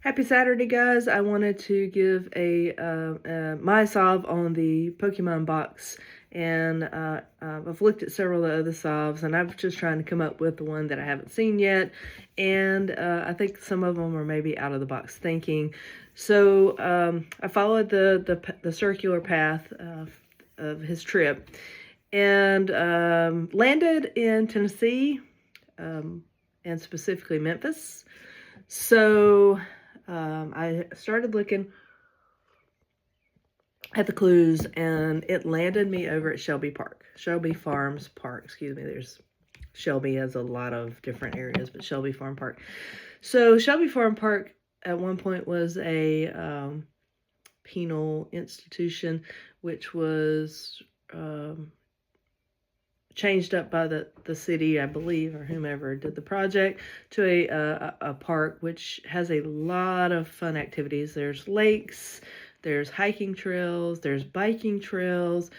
Happy Saturday, guys. I wanted to give my solve on the Pokemon box, and I've looked at several of the other solves, and I'm just trying to come up with the one that I haven't seen yet, and I think some of them are maybe out of the box thinking. So I followed the circular path of his trip, and landed in Tennessee, and specifically Memphis. So I started looking at the clues, and it landed me over at Shelby Farms Park. Excuse me. There's Shelby has a lot of different areas, but Shelby Farm Park. So Shelby Farm Park at one point was a penal institution, which was changed up by the city, I believe, or whomever did the project, to a park which has a lot of fun activities. There's lakes, there's hiking trails, there's biking trails,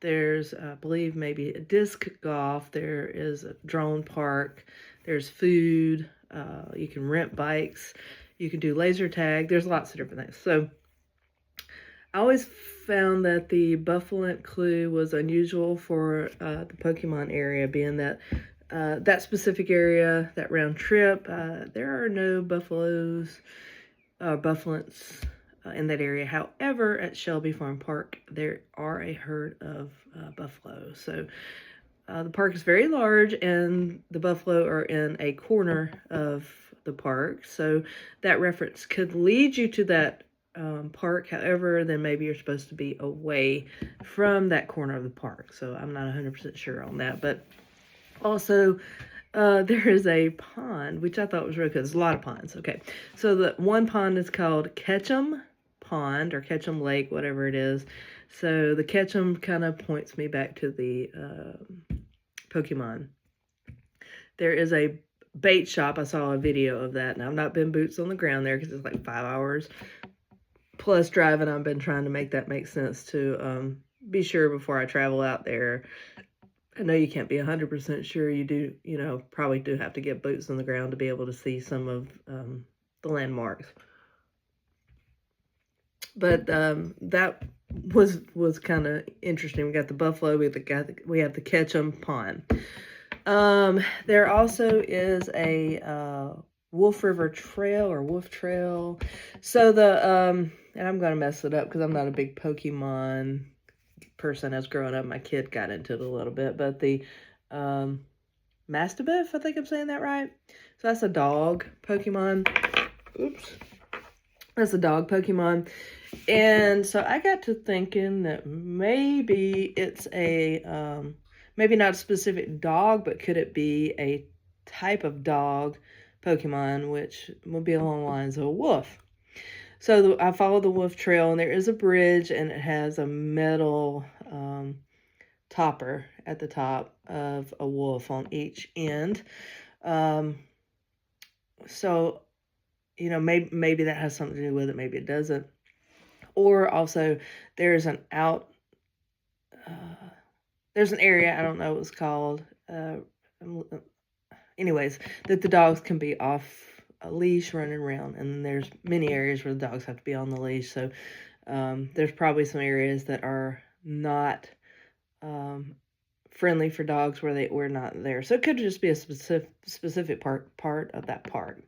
there's, I believe, maybe a disc golf, there is a drone park, there's food, you can rent bikes, you can do laser tag, there's lots of different things. So I always found that the Buffalo clue was unusual for the Pokemon area, being that that specific area, that round trip, there are no buffaloes, buffalants in that area. However, at Shelby Farm Park, there are a herd of buffalo. So the park is very large, and the buffalo are in a corner of the park. So that reference could lead you to that park. However, then maybe you're supposed to be away from that corner of the park. So I'm not 100% sure on that. But also, there is a pond, which I thought was really cool. There's a lot of ponds. Okay, so the one pond is called Ketchum Pond or Ketchum Lake, whatever it is. So the Ketchum kind of points me back to the Pokemon. There is a bait shop. I saw a video of that, and I've not been boots on the ground there because it's like 5 hours plus driving. I've been trying to make that make sense to be sure before I travel out there. I know you can't be 100% sure. You do, probably do have to get boots on the ground to be able to see some of the landmarks. But that was kind of interesting. We got the buffalo. We have the Ketchum Pond. There also is a Wolf River Trail or Wolf Trail. So and I'm gonna mess it up because I'm not a big Pokemon person. As growing up, my kid got into it a little bit, but the Mastiff, I think I'm saying that right. So that's a dog Pokemon. Oops. That's a dog Pokemon. And so I got to thinking that maybe it's maybe not a specific dog, but could it be a type of dog Pokemon, which would be along the lines of a wolf. So I followed the wolf trail, and there is a bridge, and it has a metal topper at the top of a wolf on each end. So, maybe that has something to do with it. Maybe it doesn't. Or also, there's an there's an area, I don't know what it's called, anyways, that the dogs can be off a leash running around, and then there's many areas where the dogs have to be on the leash. So there's probably some areas that are not friendly for dogs where we're not there. So it could just be a specific part of that park.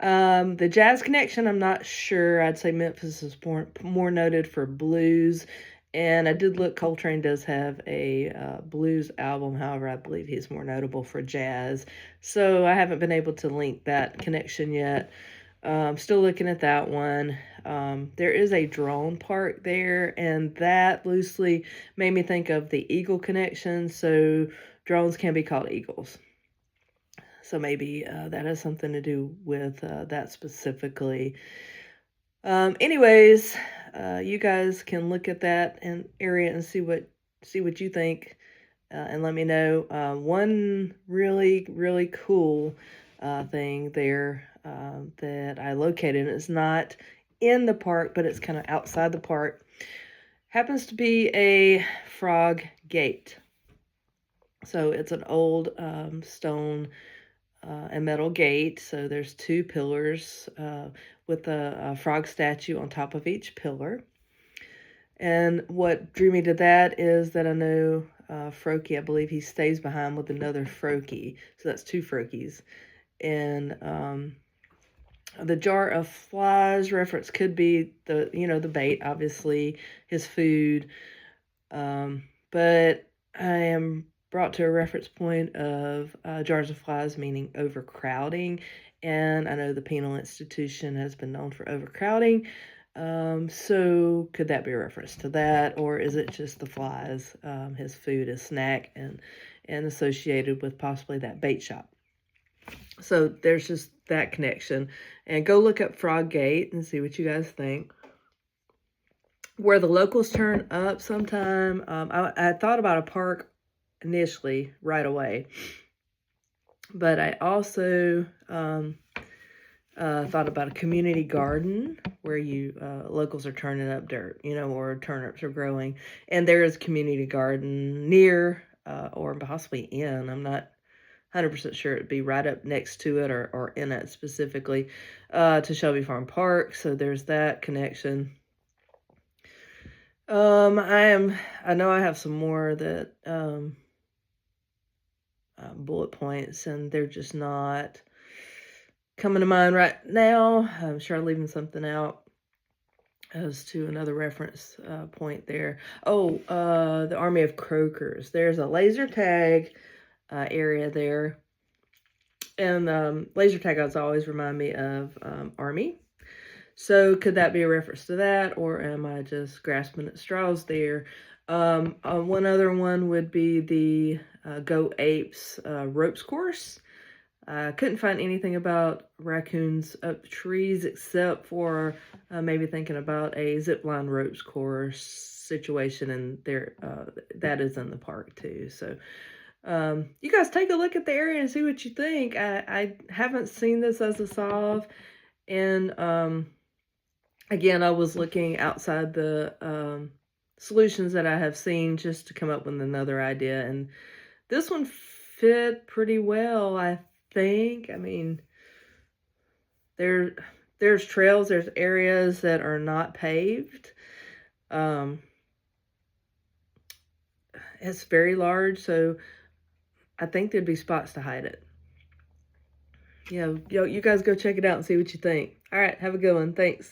The Jazz Connection, I'm not sure. I'd say Memphis is more noted for blues. And I did look, Coltrane does have a blues album. However, I believe he's more notable for jazz. So I haven't been able to link that connection yet. Still looking at that one. There is a drone park there, and that loosely made me think of the Eagle Connection. So drones can be called eagles. So maybe that has something to do with that specifically. Anyways, you guys can look at that area and see what you think, and let me know. One really, really cool thing there that I located, and it's not in the park, but it's kind of outside the park, happens to be a frog gate. So it's an old stone and metal gate. So there's 2 pillars with a frog statue on top of each pillar. And what drew me to that is that I know Froakie, I believe he stays behind with another Froakie. So that's 2 Froakies. And the jar of flies reference could be the bait, obviously, his food. But I am brought to a reference point of jars of flies meaning overcrowding. And I know the penal institution has been known for overcrowding. So could that be a reference to that, or is it just the flies, his food, his snack, and associated with possibly that bait shop? So there's just that connection. And go look up Frog Gate and see what you guys think. Where the locals turn up sometime, I thought about a park initially right away, but I also thought about a community garden where you locals are turning up dirt, or turnips are growing, and there is a community garden near or possibly in. I'm not 100% sure it'd be right up next to it or in it specifically to Shelby Farm Park. So there's that connection. I know I have some more that bullet points, and they're just not coming to mind right now. I'm sure I'm leaving something out as to another reference point there. Oh, the Army of Croakers. There's a laser tag area there. And laser tag always remind me of Army. So could that be a reference to that, or am I just grasping at straws there? One other one would be the Go Apes ropes course. I couldn't find anything about raccoons up trees except for maybe thinking about a zipline ropes course situation, and there that is in the park too. So you guys take a look at the area and see what you think. I haven't seen this as a solve, and again, I was looking outside the solutions that I have seen just to come up with another idea, and this one fit pretty well, I think. I mean, there's trails, there's areas that are not paved. It's very large, so I think there'd be spots to hide it. You guys go check it out and see what you think. All right, have a good one. Thanks.